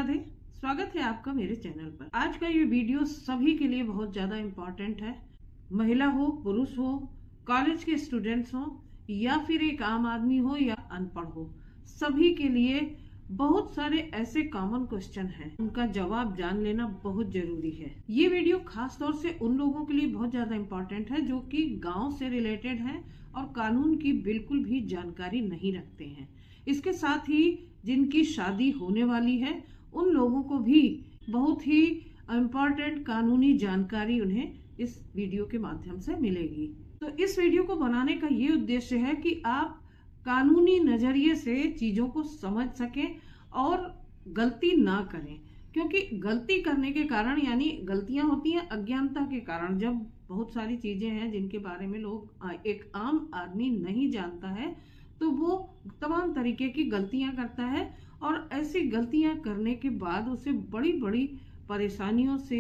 राधे। स्वागत है आपका मेरे चैनल पर। आज का ये वीडियो सभी के लिए बहुत ज्यादा इम्पोर्टेंट है। महिला हो, पुरुष हो, कॉलेज के स्टूडेंट्स हो या फिर एक आम आदमी हो या अनपढ़ हो, सभी के लिए बहुत सारे ऐसे कॉमन क्वेश्चन हैं, उनका जवाब जान लेना बहुत जरूरी है। ये वीडियो खास तौर से उन लोगों के लिए बहुत ज्यादा इम्पोर्टेंट है जो कि गांव से रिलेटेड हैं और कानून की बिल्कुल भी जानकारी नहीं रखते हैं। इसके साथ ही जिनकी शादी होने वाली है उन लोगों को भी बहुत ही इम्पोर्टेंट कानूनी जानकारी उन्हें इस वीडियो के माध्यम से मिलेगी। तो इस वीडियो को बनाने का ये उद्देश्य है कि आप कानूनी नजरिए से चीजों को समझ सकें और गलती ना करें, क्योंकि गलती करने के कारण, यानी गलतियां होती हैं अज्ञानता के कारण। जब बहुत सारी चीजें हैं जिनके बारे में एक आम आदमी नहीं जानता है तो वो तमाम तरीके की गलतियां करता है और ऐसी गलतियां करने के बाद उसे बड़ी बड़ी परेशानियों से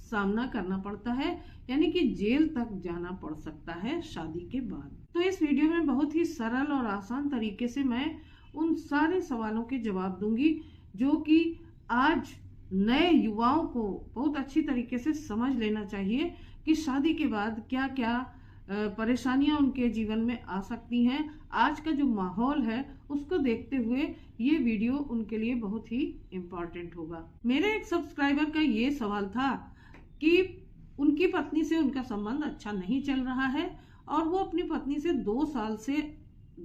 सामना करना पड़ता है, यानी कि जेल तक जाना पड़ सकता है शादी के बाद। तो इस वीडियो में बहुत ही सरल और आसान तरीके से मैं उन सारे सवालों के जवाब दूंगी जो कि आज नए युवाओं को बहुत अच्छी तरीके से समझ लेना चाहिए कि शादी के बाद क्या क्या परेशानियां उनके जीवन में आ सकती हैं। आज का जो माहौल है उसको देखते हुए ये वीडियो उनके लिए बहुत ही इम्पोर्टेंट होगा। मेरे एक सब्सक्राइबर का ये सवाल था कि उनकी पत्नी से उनका संबंध अच्छा नहीं चल रहा है और वो अपनी पत्नी से 2 साल से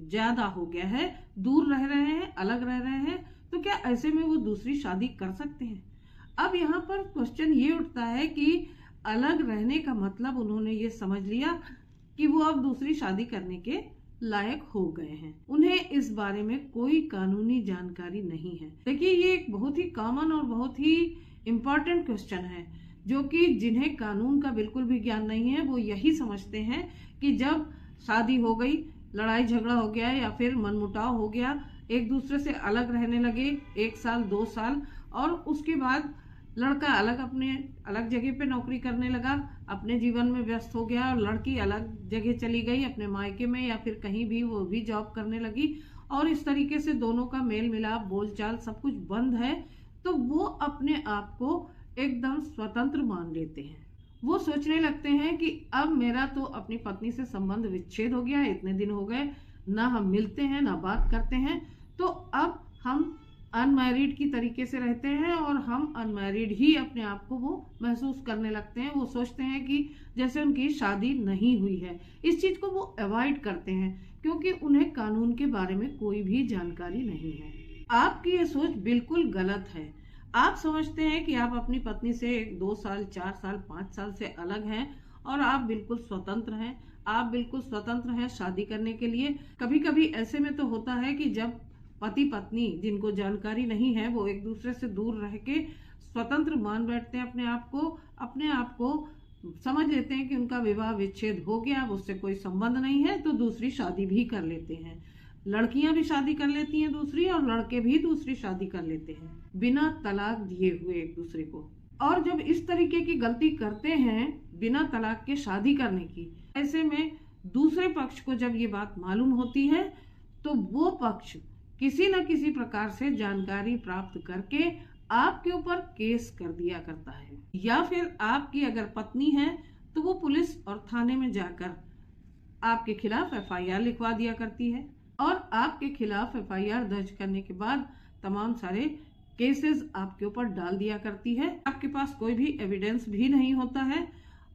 ज्यादा हो गया है, दूर रह रहे हैं, अलग रह रहे हैं, तो क्या ऐसे में वो दूसरी शादी कर सकते हैं? अब यहाँ पर क्वेश्चन ये उठता है कि अलग रहने का मतलब उन्होंने ये समझ लिया कि वो अब दूसरी शादी करने के लायक हो गए हैं। उन्हें इस बारे में कोई कानूनी जानकारी नहीं है। देखिए, ये एक बहुत ही कॉमन और बहुत ही इम्पोर्टेंट क्वेश्चन है जो कि जिन्हें कानून का बिल्कुल भी ज्ञान नहीं है वो यही समझते हैं कि जब शादी हो गई, लड़ाई झगड़ा हो गया या फिर मनमुटाव हो गया, एक दूसरे से अलग रहने लगे 1 साल 2 साल और उसके बाद लड़का अपने अलग जगह पे नौकरी करने लगा, अपने जीवन में व्यस्त हो गया और लड़की अलग जगह चली गई अपने मायके में या फिर कहीं भी, वो भी जॉब करने लगी और इस तरीके से दोनों का मेल मिलाप, बोलचाल सब कुछ बंद है। तो वो अपने आप को एकदम स्वतंत्र मान लेते हैं। वो सोचने लगते हैं कि अब मेरा तो अपनी पत्नी से संबंध विच्छेद हो गया, इतने दिन हो गए ना हम मिलते हैं ना बात करते हैं, तो अब हम अनमैरिड की तरीके से रहते हैं और हम अनमैरिड ही अपने आप को वो महसूस करने लगते हैं। वो सोचते हैं कि जैसे उनकी शादी नहीं हुई है। इस चीज को वो अवॉइड करते हैं क्योंकि उन्हें कानून के बारे में कोई भी जानकारी नहीं है। आपकी ये सोच बिल्कुल गलत है। आप समझते हैं कि आप अपनी पत्नी से 2 साल 4 साल 5 साल से अलग हैं और आप बिल्कुल स्वतंत्र हैं। आप बिल्कुल स्वतंत्र हैं शादी करने के लिए। कभी कभी ऐसे में तो होता है कि जब पति पत्नी जिनको जानकारी नहीं है वो एक दूसरे से दूर रह के स्वतंत्र मान बैठते हैं अपने आप को समझ लेते हैं कि उनका विवाह विच्छेद हो गया, उससे कोई संबंध नहीं है, तो दूसरी शादी भी कर लेते हैं। लड़कियां भी शादी कर लेती हैं दूसरी और लड़के भी दूसरी शादी कर लेते हैं बिना तलाक दिए हुए एक दूसरे को। और जब इस तरीके की गलती करते हैं बिना तलाक के शादी करने की, ऐसे में दूसरे पक्ष को जब ये बात मालूम होती है तो वो पक्ष किसी न किसी प्रकार से जानकारी प्राप्त करके आपके ऊपर केस कर दिया करता है, या फिर आपकी अगर पत्नी है तो वो पुलिस और थाने में जाकर आपके खिलाफ FIR लिखवा दिया करती है और आपके खिलाफ FIR दर्ज करने के बाद तमाम सारे केसेस आपके ऊपर डाल दिया करती है। आपके पास कोई भी एविडेंस भी नहीं होता है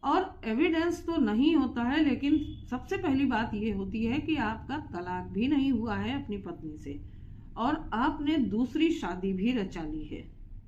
और एविडेंस तो नहीं होता है, लेकिन सबसे पहली बात ये होती है कि आपका तलाक भी नहीं हुआ है अपनी पत्नी से और आपने दूसरी शादी भी रचा ली है।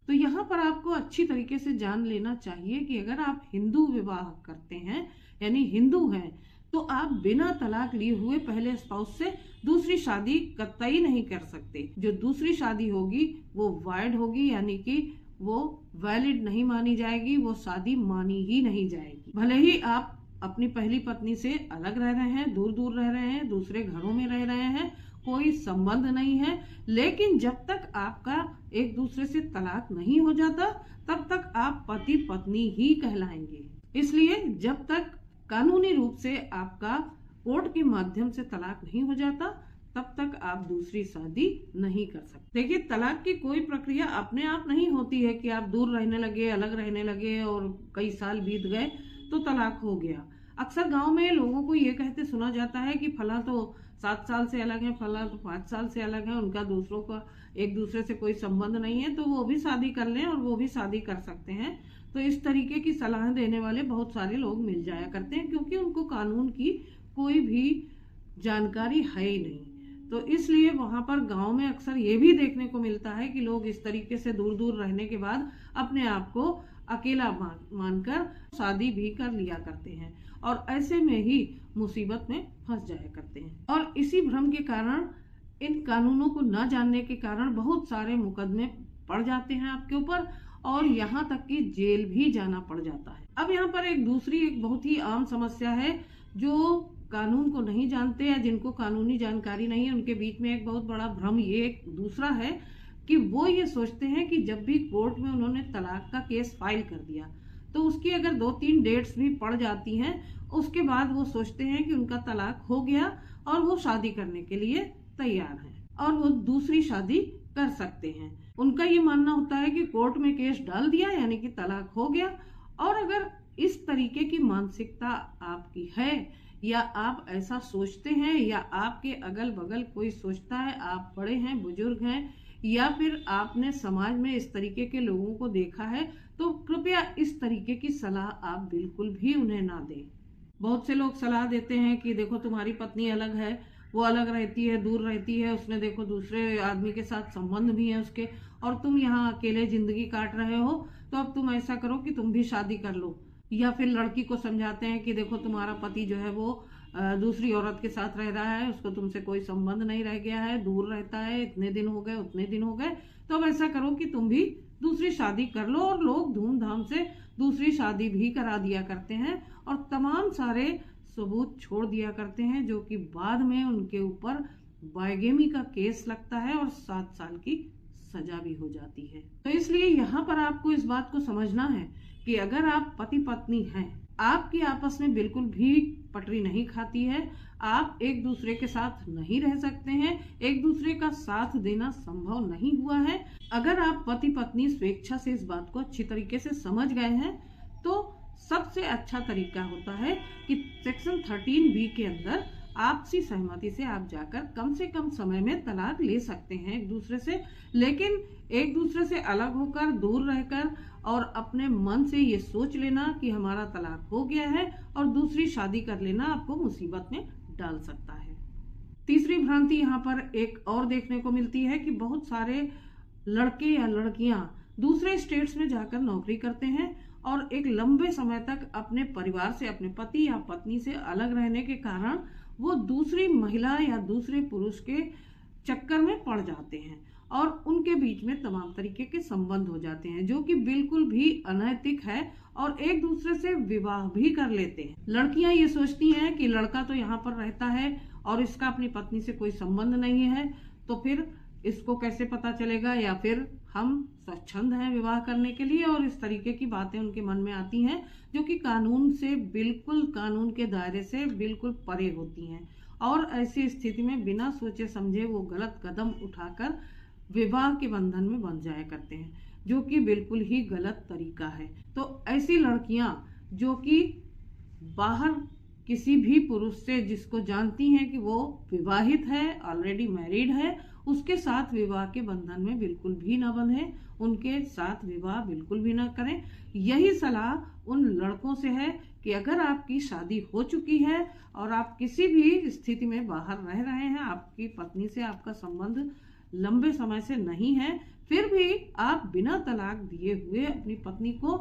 तो यहाँ पर आपको अच्छी तरीके से जान लेना चाहिए कि अगर आप हिंदू विवाह करते हैं, यानी हिंदू हैं, तो आप बिना तलाक लिए हुए पहले स्पाउस से दूसरी शादी कतई नहीं कर सकते। जो दूसरी शादी होगी वो वॉइड होगी, यानी कि वो वैलिड नहीं मानी जाएगी, वो शादी मानी ही नहीं जाएगी। भले ही आप अपनी पहली पत्नी से अलग रह रहे हैं, दूर दूर रह रहे हैं, दूसरे घरों में रह रहे हैं, कोई संबंध नहीं है, लेकिन जब तक आपका एक दूसरे से तलाक नहीं हो जाता तब तक आप पति पत्नी ही कहलाएंगे। इसलिए जब तक कानूनी रूप से आपका कोर्ट के माध्यम से तलाक नहीं हो जाता तब तक आप दूसरी शादी नहीं कर सकते। देखिए, तलाक की कोई प्रक्रिया अपने आप नहीं होती है कि आप दूर रहने लगे, अलग रहने लगे और कई साल बीत गए तो तलाक हो गया। अक्सर गांव में लोगों को ये कहते सुना जाता है कि फला तो 7 साल से अलग है, फला तो 5 साल से अलग है, उनका दूसरों का एक दूसरे से कोई संबंध नहीं है, तो वो भी शादी कर लें और वो भी शादी कर सकते हैं। तो इस तरीके की सलाह देने वाले बहुत सारे लोग मिल जाया करते हैं, क्योंकि उनको कानून की कोई भी जानकारी है ही नहीं। तो इसलिए वहां पर गांव में अक्सर ये भी देखने को मिलता है कि लोग इस तरीके से दूर दूर रहने के बाद अपने आप को अकेला मानकर शादी भी कर लिया करते हैं और ऐसे में ही मुसीबत में फंस जाया करते हैं। और इसी भ्रम के कारण, इन कानूनों को न जानने के कारण बहुत सारे मुकदमे पड़ जाते हैं आपके ऊपर और यहाँ तक कि जेल भी जाना पड़ जाता है। अब यहाँ पर एक बहुत ही आम समस्या है, जो कानून को नहीं जानते या जिनको कानूनी जानकारी नहीं है, उनके बीच में एक बहुत बड़ा भ्रम ये दूसरा है कि वो ये सोचते हैं कि जब भी कोर्ट में उन्होंने तलाक का केस फाइल कर दिया तो उसकी अगर 2-3 डेट्स भी पड़ जाती हैं, उसके बाद वो सोचते हैं कि उनका तलाक हो गया और वो शादी करने के लिए तैयार हैं और वो दूसरी शादी कर सकते हैं। उनका ये मानना होता है कि कोर्ट में केस डाल दिया यानी कि तलाक हो गया। और अगर इस तरीके की मानसिकता आपकी है या आप ऐसा सोचते हैं या आपके अगल बगल कोई सोचता है, आप बड़े हैं, बुजुर्ग हैं या फिर आपने समाज में इस तरीके के लोगों को देखा है, तो कृपया इस तरीके की सलाह आप बिल्कुल भी उन्हें ना दें। बहुत से लोग सलाह देते हैं कि देखो तुम्हारी पत्नी अलग है, वो अलग रहती है, दूर रहती है, उसने देखो दूसरे आदमी के साथ संबंध भी है उसके, और तुम यहाँ अकेले जिंदगी काट रहे हो, तो अब तुम ऐसा करो कि तुम भी शादी कर लो। या फिर लड़की को समझाते हैं कि देखो तुम्हारा पति जो है वो दूसरी औरत के साथ रह रहा है, उसको तुमसे कोई संबंध नहीं रह गया है, दूर रहता है, इतने दिन हो गए, उतने दिन हो गए, तो अब ऐसा करो कि तुम भी दूसरी शादी कर लो। और लोग धूमधाम से दूसरी शादी भी करा दिया करते हैं और तमाम सारे सबूत छोड़ दिया करते हैं, जो कि बाद में उनके ऊपर बाइगेमी का केस लगता है और 7 साल की सजा भी हो जाती है। तो इसलिए यहाँ पर आपको इस बात को समझना है कि अगर आप पति पत्नी हैं, आपकी आपस में बिल्कुल भी पटरी नहीं खाती है, आप एक दूसरे के साथ नहीं रह सकते हैं, एक दूसरे का साथ देना संभव नहीं हुआ है, अगर आप पति पत्नी स्वेच्छा से इस बात को अच्छी तरीके से समझ गए हैं, तो सबसे अच्छा तरीका होता है कि सेक्शन 13B के अंदर आपसी सहमति से आप जाकर कम से कम समय में तलाक ले सकते हैं एक दूसरे से। लेकिन एक दूसरे से अलग होकर, दूर रहकर और अपने मन से ये सोच लेना कि हमारा तलाक हो गया है और दूसरी शादी कर लेना आपको मुसीबत में डाल सकता है। तीसरी भ्रांति यहाँ पर एक और देखने को मिलती है कि बहुत सारे लड़के या लड़कियां दूसरे स्टेट्स में जाकर नौकरी करते हैं और एक लंबे समय तक अपने परिवार से, अपने पति या पत्नी से अलग रहने के कारण वो दूसरी महिला या दूसरे पुरुष के चक्कर में पड़ जाते हैं और उनके बीच में तमाम तरीके के संबंध हो जाते हैं, जो कि बिल्कुल भी अनैतिक है, और एक दूसरे से विवाह भी कर लेते हैं। लड़कियां ये सोचती हैं कि लड़का तो यहाँ पर रहता है और इसका अपनी पत्नी से कोई संबंध नहीं है, तो फिर इसको कैसे पता चलेगा, या फिर हम स्वच्छंद हैं विवाह करने के लिए, और इस तरीके की बातें उनके मन में आती हैं, जो कि कानून से बिल्कुल, कानून के दायरे से बिल्कुल परे होती हैं। और ऐसी स्थिति में बिना सोचे समझे वो गलत कदम उठाकर विवाह के बंधन में बंध जाया करते हैं, जो कि बिल्कुल ही गलत तरीका है। तो ऐसी लड़कियां जो कि बाहर किसी भी पुरुष से, जिसको जानती हैं कि वो विवाहित है, ऑलरेडी मैरिड है, उसके साथ विवाह के बंधन में बिल्कुल भी ना बंधे, उनके साथ विवाह बिल्कुल भी ना करें। यही सलाह उन लड़कों से है कि अगर आपकी शादी हो चुकी है और आप किसी भी स्थिति में बाहर रह रहे हैं, आपकी पत्नी से आपका संबंध लंबे समय से नहीं है, फिर भी आप बिना तलाक दिए हुए अपनी पत्नी को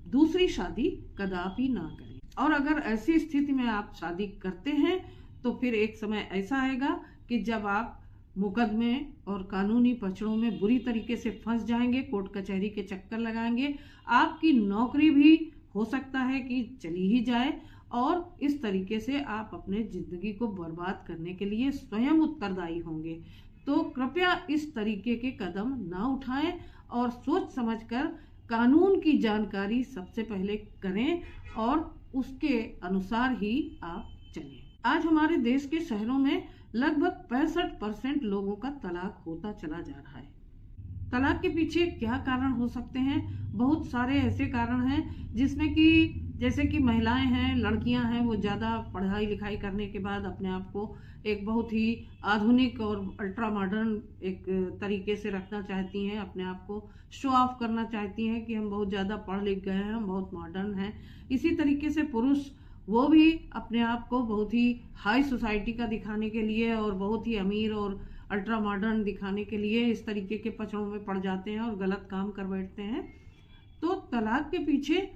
दूसरी शादी कदापि ना करें। और अगर ऐसी स्थिति में आप शादी करते हैं तो फिर एक समय ऐसा आएगा कि जब आप मुकदमे और कानूनी पचड़ों में बुरी तरीके से फंस जाएंगे, कोर्ट कचहरी के चक्कर लगाएंगे, आपकी नौकरी भी हो सकता है कि चली ही जाए, और इस तरीके से आप अपने जिंदगी को बर्बाद करने के लिए स्वयं उत्तरदायी होंगे। तो कृपया इस तरीके के कदम ना उठाएं और सोच समझकर कानून की जानकारी सबसे पहले करें और उसके अनुसार ही आप चलें। आज हमारे देश के शहरों में लगभग 65% लोगों का तलाक होता चला जा रहा है। तलाक के पीछे क्या कारण हो सकते हैं? बहुत सारे ऐसे कारण हैं जिसमें कि जैसे कि महिलाएं हैं, लड़कियां हैं, वो ज़्यादा पढ़ाई लिखाई करने के बाद अपने आप को एक बहुत ही आधुनिक और अल्ट्रा मॉडर्न एक तरीके से रखना चाहती हैं, अपने आप को शो ऑफ करना चाहती हैं कि हम बहुत ज़्यादा पढ़ लिख गए हैं, हम बहुत मॉडर्न हैं। इसी तरीके से पुरुष वो भी अपने आप को बहुत ही हाई सोसाइटी का दिखाने के लिए और बहुत ही अमीर और अल्ट्रा मॉडर्न दिखाने के लिए इस तरीके के पचड़ों में पड़ जाते हैं और गलत काम कर बैठते हैं। तो तलाक के पीछे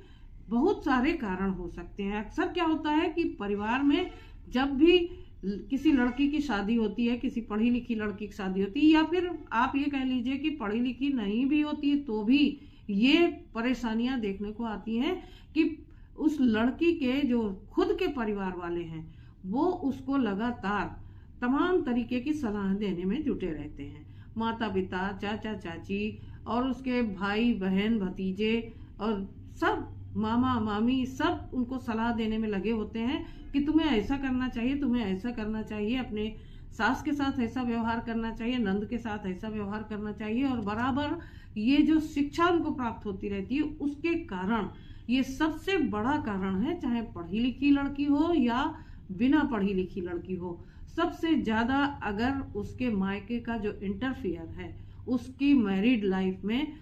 बहुत सारे कारण हो सकते हैं। अक्सर क्या होता है कि परिवार में जब भी किसी लड़की की शादी होती है, किसी पढ़ी लिखी लड़की की शादी होती है, या फिर आप ये कह लीजिए कि पढ़ी लिखी नहीं भी होती तो भी ये परेशानियां देखने को आती हैं कि उस लड़की के जो खुद के परिवार वाले हैं वो उसको लगातार तमाम तरीके की सलाह देने में जुटे रहते हैं। माता पिता, चाचा चाची और उसके भाई बहन भतीजे और सब मामा मामी सब उनको सलाह देने में लगे होते हैं कि तुम्हें ऐसा करना चाहिए, तुम्हें ऐसा करना चाहिए, अपने सास के साथ ऐसा व्यवहार करना चाहिए, नंद के साथ ऐसा व्यवहार करना चाहिए। और बराबर ये जो शिक्षा उनको प्राप्त होती रहती है उसके कारण ये सबसे बड़ा कारण है, चाहे पढ़ी लिखी लड़की हो या बिना पढ़ी लिखी लड़की हो, सबसे ज्यादा अगर उसके मायके का जो इंटरफियर है उसकी मैरिड लाइफ में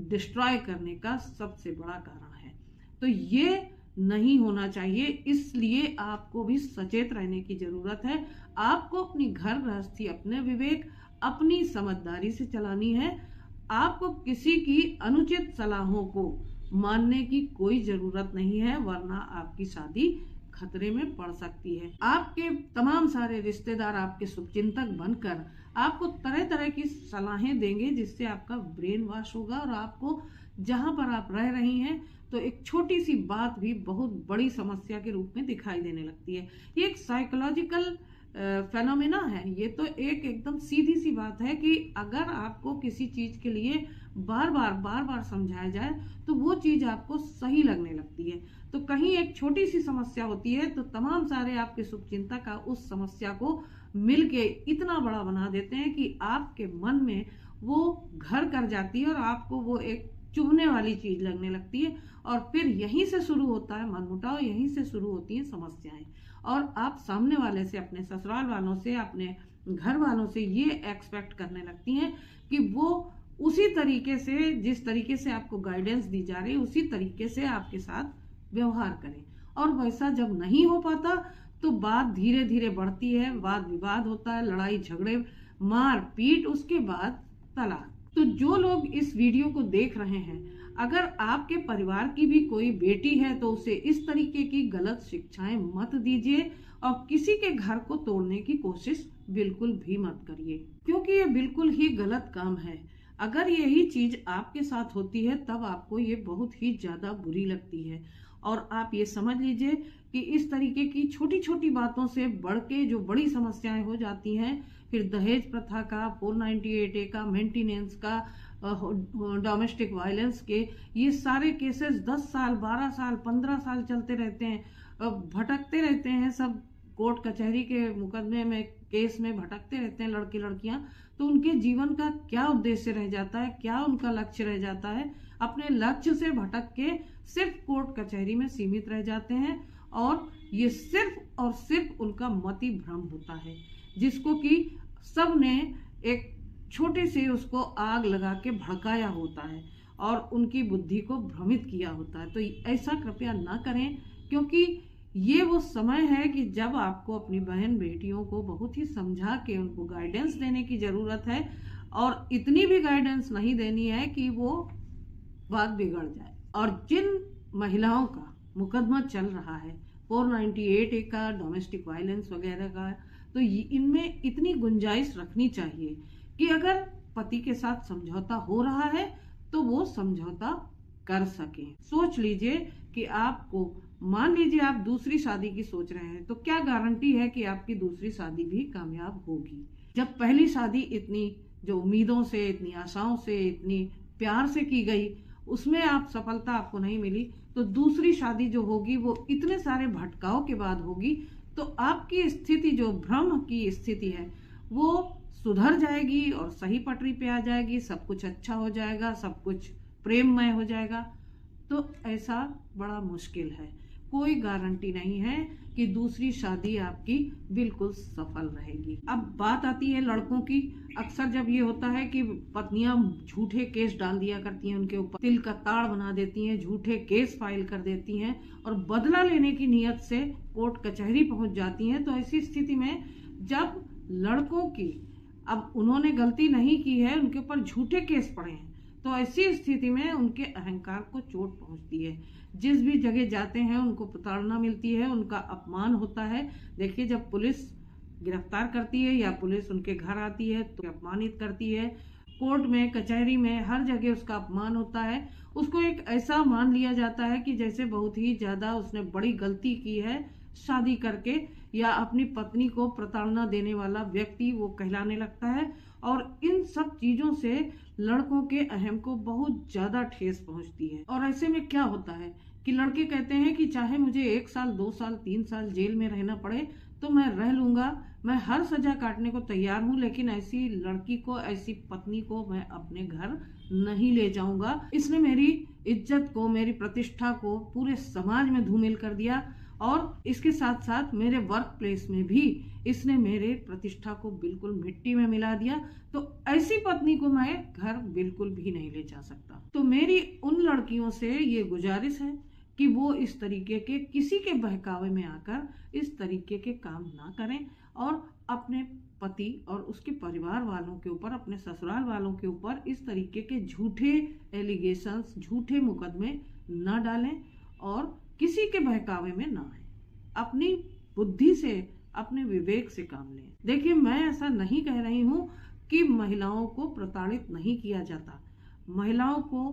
डिस्ट्रॉय करने का सबसे बड़ा कारण है। तो ये नहीं होना चाहिए, इसलिए आपको भी सचेत रहने की जरूरत है। आपको अपनी घर गृहस्थी अपने विवेक, अपनी समझदारी से चलानी है। आपको किसी की अनुचित सलाहों को मानने की कोई जरूरत नहीं है, वरना आपकी शादी खतरे में पड़ सकती है। आपके तमाम सारे रिश्तेदार आपके शुभचिंतक बनकर आपको तरह तरह की सलाहें देंगे जिससे आपका ब्रेन वॉश होगा और आपको जहां पर आप रह रही हैं तो एक छोटी सी बात भी बहुत बड़ी समस्या के रूप में दिखाई देने लगती है। ये एक साइकोलॉजिकल फेनोमेना है। ये तो एक एकदम सीधी सी बात है कि अगर आपको किसी चीज के लिए बार बार समझाया जाए तो वो चीज आपको सही लगने लगती है। तो कहीं एक छोटी सी समस्या होती है तो तमाम सारे आपके शुभचिंतक उस समस्या को मिलके इतना बड़ा बना देते हैं कि आपके मन में वो घर कर जाती है और आपको वो एक चुभने वाली चीज लगने लगती है। और फिर यहीं से शुरू होता है मनमुटाव, यहीं से शुरू होती हैं समस्याएं। और आप सामने वाले से, अपने ससुराल वालों से, अपने घर वालों से ये एक्सपेक्ट करने लगती हैं कि वो उसी तरीके से, जिस तरीके से आपको गाइडेंस दी जा रही है उसी तरीके से आपके साथ व्यवहार करें। और वैसा जब नहीं हो पाता तो बात धीरे धीरे बढ़ती है, वाद विवाद होता है, लड़ाई झगड़े, मार पीट, उसके बाद तलाक। तो जो लोग इस वीडियो को देख रहे हैं, अगर आपके परिवार की भी कोई बेटी है तो उसे इस तरीके की गलत शिक्षाएं मत दीजिए और किसी के घर को तोड़ने की कोशिश बिल्कुल भी मत करिए, क्योंकि ये बिल्कुल ही गलत काम है। अगर यही चीज आपके साथ होती है तब आपको ये बहुत ही ज्यादा बुरी लगती है। और आप ये समझ लीजिए कि इस तरीके की छोटी छोटी बातों से बढ़ के जो बड़ी समस्याएं हो जाती हैं, फिर दहेज प्रथा का, 498A का, मेंटेनेंस का, डोमेस्टिक वायलेंस के, ये सारे केसेस 10 साल, 12 साल, 15 साल चलते रहते हैं, भटकते रहते हैं, सब कोर्ट कचहरी के मुकदमे में, केस में भटकते रहते हैं लड़के लड़कियां। तो उनके जीवन का क्या उद्देश्य रह जाता है, क्या उनका लक्ष्य रह जाता है? अपने लक्ष्य से भटक के सिर्फ कोर्ट कचहरी में सीमित रह जाते हैं और ये सिर्फ और सिर्फ उनका मति भ्रम होता है, जिसको कि सब ने एक छोटे से उसको आग लगा के भड़काया होता है और उनकी बुद्धि को भ्रमित किया होता है। तो ऐसा कृपया ना करें, क्योंकि ये वो समय है कि जब आपको अपनी बहन बेटियों को बहुत ही समझा के उनको गाइडेंस देने की जरूरत है। और इतनी भी गाइडेंस नहीं देनी है कि वो बात बिगड़ जाए। और जिन महिलाओं का मुकदमा चल रहा है 498A का, डोमेस्टिक वायलेंस वगैरह का, तो इनमें इतनी गुंजाइश रखनी चाहिए कि अगर पति के साथ समझौता हो रहा है तो वो समझौता कर सके। सोच लीजिए कि आपको, मान लीजिए आप दूसरी शादी की सोच रहे हैं, तो क्या गारंटी है कि आपकी दूसरी शादी भी कामयाब होगी? जब पहली शादी इतनी जो उम्मीदों से, इतनी आशाओं से, इतनी प्यार से की गई, उसमें आप सफलता आपको नहीं मिली, तो दूसरी शादी जो होगी वो इतने सारे भटकाव के बाद होगी। तो आपकी स्थिति, जो भ्रम की स्थिति है, वो सुधर जाएगी और सही पटरी पे आ जाएगी, सब कुछ अच्छा हो जाएगा, सब कुछ प्रेममय हो जाएगा। तो ऐसा बड़ा मुश्किल है। कोई गारंटी नहीं है कि दूसरी शादी आपकी बिल्कुल सफल रहेगी। अब बात आती है लड़कों की। अक्सर जब ये होता है कि पत्नियां झूठे केस डाल दिया करती हैं उनके ऊपर, तिल का ताड़ बना देती हैं, झूठे केस फाइल कर देती हैं और बदला लेने की नीयत से कोर्ट कचहरी पहुंच जाती हैं। तो ऐसी स्थिति में जब लड़कों की, अब उन्होंने गलती नहीं की है, उनके ऊपर झूठे केस पड़े हैं, तो ऐसी स्थिति में उनके अहंकार को चोट पहुंचती है। जिस भी जगह जाते हैं उनको प्रताड़ना मिलती है, उनका अपमान होता है। देखिए, जब पुलिस गिरफ्तार करती है या पुलिस उनके घर आती है तो अपमानित करती है। कोर्ट में, कचहरी में, हर जगह उसका अपमान होता है। उसको एक ऐसा मान लिया जाता है कि जैसे बहुत ही ज्यादा उसने बड़ी गलती की है शादी करके, या अपनी पत्नी को प्रताड़ना देने वाला व्यक्ति वो कहलाने लगता है। और इन सब चीजों से लड़कों के अहम को बहुत ज्यादा ठेस पहुंचती है। और ऐसे में क्या होता है कि लड़के कहते हैं कि चाहे मुझे 1 साल, 2 साल, 3 साल जेल में रहना पड़े तो मैं रह लूंगा, मैं हर सजा काटने को तैयार हूँ, लेकिन ऐसी लड़की को, ऐसी पत्नी को मैं अपने घर नहीं ले जाऊंगा। इसने मेरी इज्जत को, मेरी प्रतिष्ठा को पूरे समाज में धूमिल कर दिया और इसके साथ साथ मेरे वर्क प्लेस में भी इसने मेरे प्रतिष्ठा को बिल्कुल मिट्टी में मिला दिया। तो ऐसी पत्नी को मैं घर बिल्कुल भी नहीं ले जा सकता। तो मेरी उन लड़कियों से ये गुजारिश है कि वो इस तरीके के, किसी के बहकावे में आकर इस तरीके के काम ना करें और अपने पति और उसके परिवार वालों के ऊपर, अपने ससुराल वालों के ऊपर इस तरीके के झूठे एलिगेशंस, झूठे मुकदमे न डालें और किसी के बहकावे में ना आए। अपनी बुद्धि से, अपने विवेक से काम लें। देखिए, मैं ऐसा नहीं कह रही हूँ कि महिलाओं को प्रताड़ित नहीं किया जाता। महिलाओं को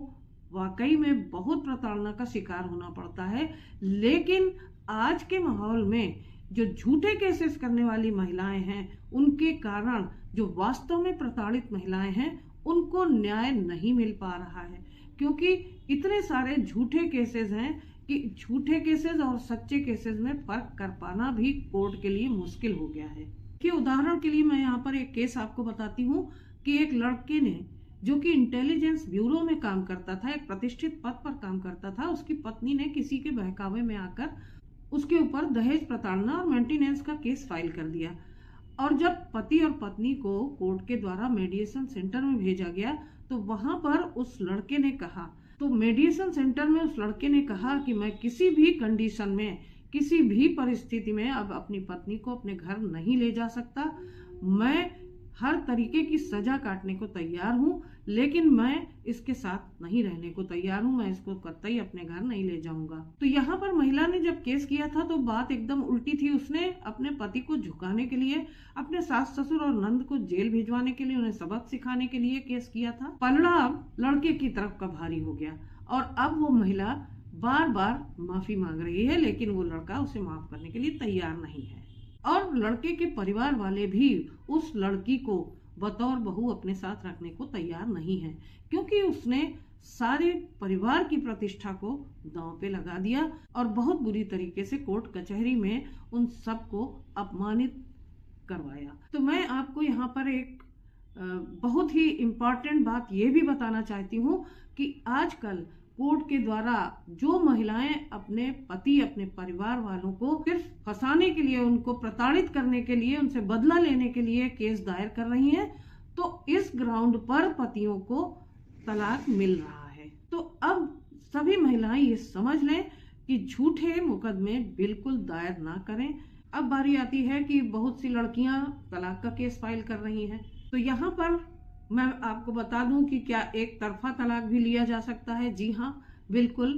वाकई में बहुत प्रताड़ना का शिकार होना पड़ता है, लेकिन आज के माहौल में जो झूठे केसेस करने वाली महिलाएं हैं, उनके कारण जो वास्तव में प्रताड़ित महिलाएं हैं, उनको न्याय नहीं मिल पा रहा है। क्योंकि इतने सारे झूठे केसेस हैं कि झूठे केसेस और सच्चे केसेस में फर्क कर पाना भी कोर्ट के लिए मुश्किल हो गया है। कि उदाहरण के लिए मैं यहाँ पर एक केस आपको बताती हूँ कि एक लड़के ने, जो कि इंटेलिजेंस ब्यूरो में काम करता था, एक प्रतिष्ठित पद पर काम करता था, उसकी पत्नी ने किसी के बहकावे में आकर उसके ऊपर दहेज प्रताड़ना और मेंटेनेंस का केस फाइल कर दिया। और जब पति और पत्नी को कोर्ट के द्वारा मेडिएशन सेंटर में भेजा गया तो वहां पर उस लड़के ने कहा, तो मेडिएशन सेंटर में उस लड़के ने कहा कि मैं किसी भी कंडीशन में, किसी भी परिस्थिति में अब अपनी पत्नी को अपने घर नहीं ले जा सकता। मैं हर तरीके की सजा काटने को तैयार हूँ, लेकिन मैं इसके साथ नहीं रहने को तैयार हूँ, मैं इसको कतई अपने घर नहीं ले जाऊंगा। तो यहाँ पर महिला ने जब केस किया था तो बात एकदम उल्टी थी। उसने अपने पति को झुकाने के लिए, अपने सास ससुर और नंद को जेल भिजवाने के लिए, उन्हें सबक सिखाने के लिए केस किया था। पलड़ा अब लड़के की तरफ का भारी हो गया और अब वो महिला बार बार माफी मांग रही है, लेकिन वो लड़का उसे माफ करने के लिए तैयार नहीं है। और लड़के के परिवार वाले भी उस लड़की को बतौर बहू अपने साथ रखने को तैयार नहीं है, क्योंकि उसने सारे परिवार की प्रतिष्ठा को दांव पे लगा दिया और बहुत बुरी तरीके से कोर्ट कचहरी में उन सबको अपमानित करवाया। तो मैं आपको यहाँ पर एक बहुत ही इम्पोर्टेंट बात ये भी बताना चाहती हूँ कि आजकल कोर्ट के द्वारा जो महिलाएं अपने पति, अपने परिवार वालों को सिर्फ फंसाने के लिए, उनको प्रताड़ित करने के लिए, उनसे बदला लेने के लिए केस दायर कर रही हैं, तो इस ग्राउंड पर पतियों को तलाक मिल रहा है। तो अब सभी महिलाएं ये समझ लें कि झूठे मुकदमे बिल्कुल दायर ना करें। अब बारी आती है कि बहुत सी लड़कियां तलाक का केस फाइल कर रही हैं। तो यहाँ पर मैं आपको बता दूं कि क्या एक तरफा तलाक भी लिया जा सकता है? जी हाँ, बिल्कुल।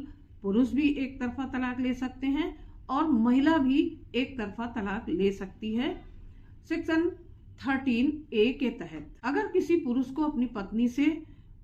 पुरुष भी एक तरफा तलाक ले सकते हैं और महिला भी एक तरफा तलाक ले सकती है। सेक्शन 13A के तहत अगर किसी पुरुष को अपनी पत्नी से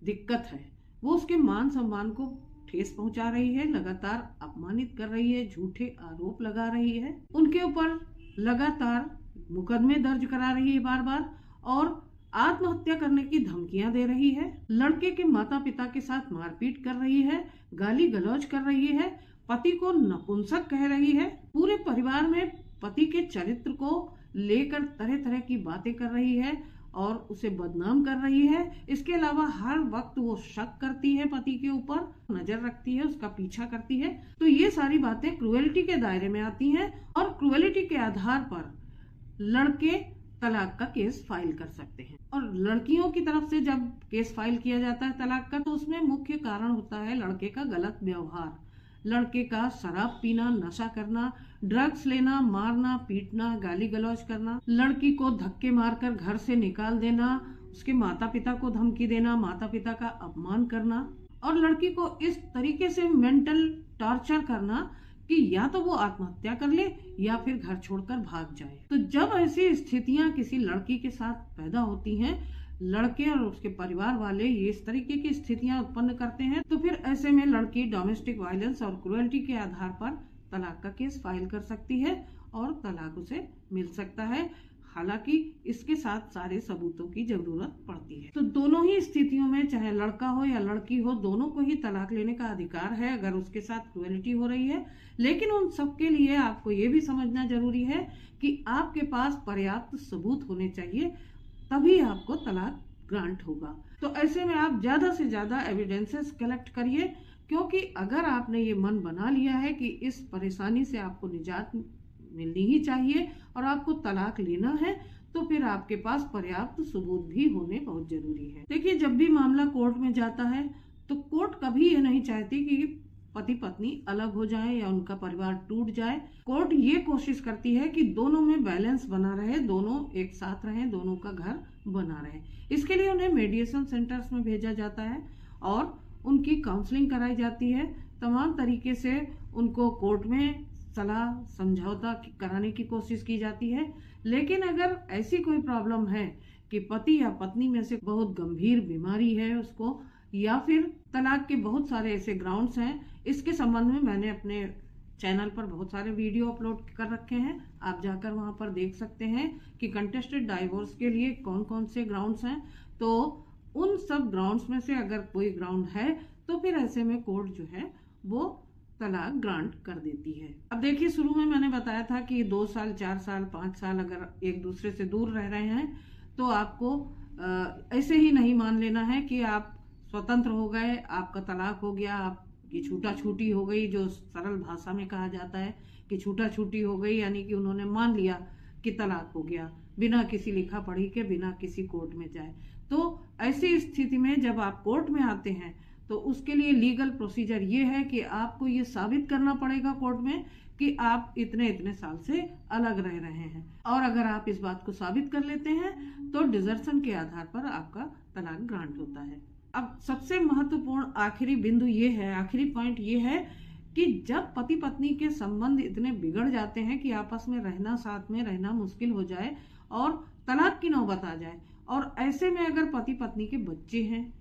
दिक्कत है, वो उसके मान सम्मान को ठेस पहुंचा रही है, लगातार अपमानित कर रही है, झूठे आरोप लगा रही है, उनके ऊपर लगातार मुकदमे दर्ज करा रही है बार बार, और आत्महत्या करने की धमकियां दे रही है, लड़के के माता पिता के साथ मारपीट कर रही है, गाली गलौज कर रही है, पति को नपुंसक कह रही है, पूरे परिवार में पति के चरित्र को लेकर तरह तरह की बातें कर रही है और उसे बदनाम कर रही है। इसके अलावा हर वक्त वो शक करती है पति के ऊपर, नजर रखती है, उसका पीछा करती है। तो ये सारी बातें क्रुएल्टी के दायरे में आती हैं और क्रुएल्टी के आधार पर लड़के तलाक का केस फाइल कर सकते हैं। और लड़कियों की तरफ से जब केस फाइल किया जाता है तलाक का, तो उसमें मुख्य कारण होता है लड़के का गलत व्यवहार, लड़के का शराब पीना, नशा करना, ड्रग्स लेना, मारना, पीटना, गाली गलौज करना, लड़की को धक्के मारकर घर से निकाल देना, उसके माता पिता को धमकी देना, माता पिता का अपमान करना और लड़की को इस तरीके से मेंटल टॉर्चर करना कि या तो वो आत्महत्या कर ले या फिर घर छोड़कर भाग जाए। तो जब ऐसी स्थितियां किसी लड़की के साथ पैदा होती हैं, लड़के और उसके परिवार वाले ये इस तरीके की स्थितियां उत्पन्न करते हैं, तो फिर ऐसे में लड़की डोमेस्टिक वायलेंस और क्रुएल्टी के आधार पर तलाक का केस फाइल कर सकती है और तलाक उसे मिल सकता है। हालांकि इसके साथ सारे सबूतों की जरूरत पड़ती है। तो दोनों ही स्थितियों में, चाहे लड़का हो या लड़की हो, दोनों को ही तलाक लेने का अधिकार है अगर उसके साथ क्रुएल्टी हो रही है। लेकिन उन सबके लिए आपको ये भी समझना जरूरी है कि आपके पास पर्याप्त सबूत होने चाहिए, तभी आपको तलाक ग्रांट होगा। तो ऐसे में आप ज्यादा से ज्यादा एविडेंसेस कलेक्ट करिए, क्योंकि अगर आपने ये मन बना लिया है कि इस परेशानी से आपको निजात मिलनी ही चाहिए और आपको तलाक लेना है, तो फिर आपके पास पर्याप्त सबूत भी होने बहुत जरूरी है। देखिए, जब भी मामला कोर्ट में जाता है तो कोर्ट कभी ये नहीं चाहती कि पति पत्नी अलग हो जाए या उनका परिवार टूट जाए। कोर्ट ये कोशिश करती है कि दोनों में बैलेंस बना रहे, दोनों एक साथ रहें, दोनों का घर बना रहे। इसके लिए उन्हें मेडिएशन सेंटर्स में भेजा जाता है और उनकी काउंसलिंग कराई जाती है। तमाम तरीके से उनको कोर्ट में सलाह समझौता कराने की कोशिश की जाती है। लेकिन अगर ऐसी कोई प्रॉब्लम है कि पति या पत्नी में से बहुत गंभीर बीमारी है उसको, या फिर तलाक के बहुत सारे ऐसे ग्राउंड्स हैं, इसके संबंध में मैंने अपने चैनल पर बहुत सारे वीडियो अपलोड कर रखे हैं। आप जाकर वहां पर देख सकते हैं कि कंटेस्टेड डाइवोर्स के लिए कौन कौन से ग्राउंड्स हैं। तो उन सब ग्राउंड्स में से अगर कोई ग्राउंड है तो फिर ऐसे में कोर्ट जो है वो तलाक ग्रांट कर देती है। अब देखिए, शुरू में मैंने बताया था कि 2 साल, 4 साल, 5 साल अगर एक दूसरे से दूर रह रहे हैं तो आपको ऐसे ही नहीं मान लेना है कि आप स्वतंत्र हो गए, आपका तलाक हो गया, आपकी छूटा छूटी हो गई, जो सरल भाषा में कहा जाता है कि छूटा छूटी हो गई, यानी कि उन्होंने मान लिया कि तलाक हो गया बिना किसी लिखा पढ़ी के, बिना किसी कोर्ट में जाए। तो ऐसी स्थिति में जब आप कोर्ट में आते हैं तो उसके लिए लीगल प्रोसीजर ये है कि आपको ये साबित करना पड़ेगा कोर्ट में कि आप इतने इतने साल से अलग रह रहे हैं, और अगर आप इस बात को साबित कर लेते हैं तो डिजर्शन के आधार पर आपका तलाक ग्रांट होता है। अब सबसे महत्वपूर्ण आखिरी बिंदु ये है, आखिरी पॉइंट ये है कि जब पति पत्नी के संबंध इतने बिगड़ जाते हैं कि आपस में रहना, साथ में रहना मुश्किल हो जाए और तलाक की नौबत आ जाए, और ऐसे में अगर पति पत्नी के बच्चे हैं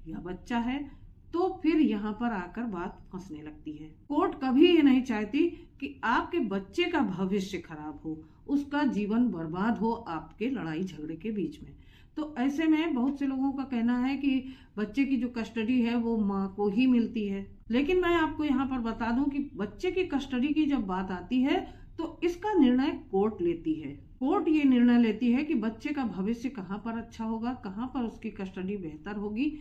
या बच्चा है, तो फिर यहाँ पर आकर बात फंसने लगती है। कोर्ट कभी ये नहीं चाहती कि आपके बच्चे का भविष्य खराब हो, उसका जीवन बर्बाद हो आपके लड़ाई झगड़े के बीच में। तो ऐसे में बहुत से लोगों का कहना है कि बच्चे की जो कस्टडी है वो माँ को ही मिलती है। लेकिन मैं आपको यहाँ पर बता दूं कि बच्चे की कस्टडी की जब बात आती है तो इसका निर्णय कोर्ट लेती है। कोर्ट ये निर्णय लेती है कि बच्चे का भविष्य कहाँ पर अच्छा होगा, कहाँ पर उसकी कस्टडी बेहतर होगी,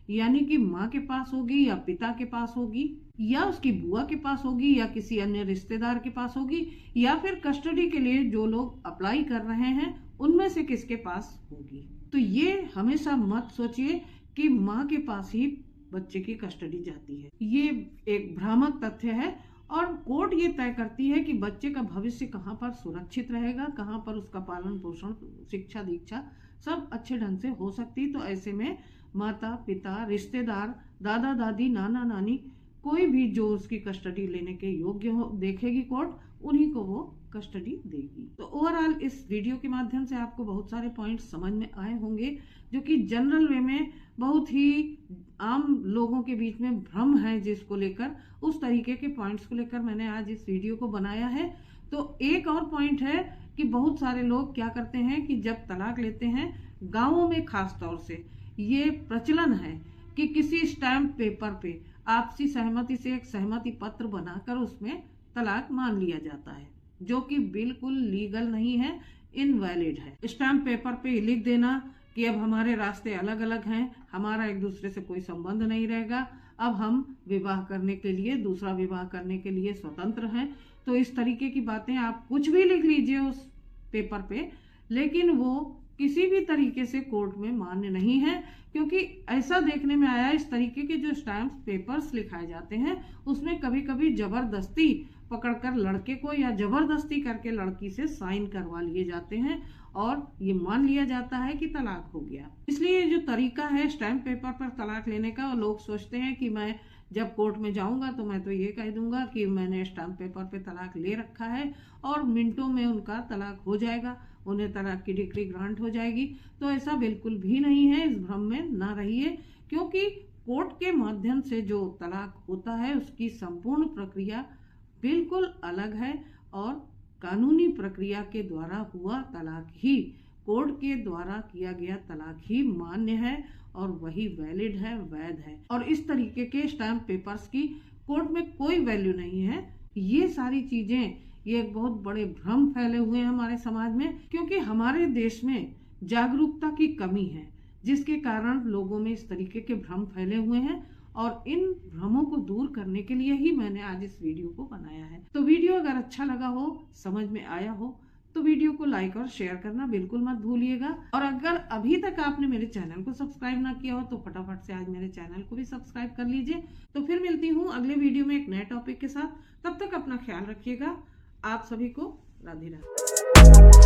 यानी कि माँ के पास होगी या पिता के पास होगी या उसकी बुआ के पास होगी या किसी अन्य रिश्तेदार के पास होगी, या फिर कस्टडी के लिए जो लोग अप्लाई कर रहे हैं उनमें से किसके पास होगी। तो ये हमेशा मत सोचिए कि माँ के पास ही बच्चे की कस्टडी जाती है, ये एक भ्रामक तथ्य है। और कोर्ट ये तय करती है कि बच्चे का भविष्य कहाँ पर सुरक्षित रहेगा, कहाँ पर उसका पालन पोषण, शिक्षा दीक्षा सब अच्छे ढंग से हो सकती। तो ऐसे में माता पिता, रिश्तेदार, दादा दादी, नाना नानी, कोई भी जो उसकी कस्टडी लेने के योग्य हो देखेगी कोर्ट, उन्हीं को वो कस्टडी देगी। तो ओवरऑल इस वीडियो के माध्यम से आपको बहुत सारे पॉइंट्स समझ में आए होंगे, जो कि जनरल वे में बहुत ही आम लोगों के बीच में भ्रम है, जिसको लेकर उस तरीके के पॉइंट्स को लेकर मैंने आज इस वीडियो को बनाया है। तो एक और पॉइंट है कि बहुत सारे लोग क्या करते हैं कि जब तलाक लेते हैं, गाँवों में खास तौर से ये प्रचलन है कि किसी स्टैम्प पेपर पे आपसी सहमति से एक सहमति पत्र बनाकर उसमें तलाक मान लिया जाता है। जो कि बिल्कुल लीगल नहीं है, इनवैलिड है। स्टैम्प पेपर पे लिख देना कि अब हमारे रास्ते अलग अलग हैं, हमारा एक दूसरे से कोई संबंध नहीं रहेगा, अब हम विवाह करने के लिए, दूसरा विवाह करने के लिए स्वतंत्र हैं। तो इस तरीके की बातें आप कुछ भी लिख लीजिए उस पेपर पे, लेकिन वो किसी भी तरीके से कोर्ट में मान्य नहीं है, क्योंकि ऐसा देखने में आया इस तरीके के जो स्टैम्प पेपर्स लिखाए जाते हैं उसमें कभी कभी जबरदस्ती पकड़कर लड़के को या जबरदस्ती करके लड़की से साइन करवा लिए जाते हैं और ये मान लिया जाता है कि तलाक हो गया। इसलिए जो तरीका है स्टैम्प पेपर पर तलाक लेने का, लोग सोचते हैं कि मैं जब कोर्ट में जाऊंगा तो मैं तो ये कह दूंगा कि मैंने स्टैम्प पेपर पे तलाक ले रखा है और मिनटों में उनका तलाक हो जाएगा, उन्हें तलाक की डिक्री ग्रांट हो जाएगी। तो ऐसा बिल्कुल भी नहीं है, इस भ्रम में ना रहिए, क्योंकि कोर्ट के माध्यम से जो तलाक होता है उसकी संपूर्ण प्रक्रिया बिल्कुल अलग है और कानूनी प्रक्रिया के द्वारा हुआ तलाक ही, कोर्ट के द्वारा किया गया तलाक ही मान्य है और वही वैलिड है, वैध है। और इस तरीके के स्टैम्प पेपर्स की कोर्ट में कोई वैल्यू नहीं है। ये सारी चीजें, ये एक बहुत बड़े भ्रम फैले हुए हैं हमारे समाज में, क्योंकि हमारे देश में जागरूकता की कमी है, जिसके कारण लोगों में इस तरीके के भ्रम फैले हुए हैं। और इन भ्रमों को दूर करने के लिए ही मैंने आज इस वीडियो को बनाया है। तो वीडियो अगर अच्छा लगा हो, समझ में आया हो, तो वीडियो को लाइक और शेयर करना बिल्कुल मत भूलिएगा। और अगर अभी तक आपने मेरे चैनल को सब्सक्राइब ना किया हो तो फटाफट से आज मेरे चैनल को भी सब्सक्राइब कर लीजिए। तो फिर मिलती हूँ अगले वीडियो में एक नए टॉपिक के साथ। तब तक अपना ख्याल रखिएगा। आप सभी को राधे राधे।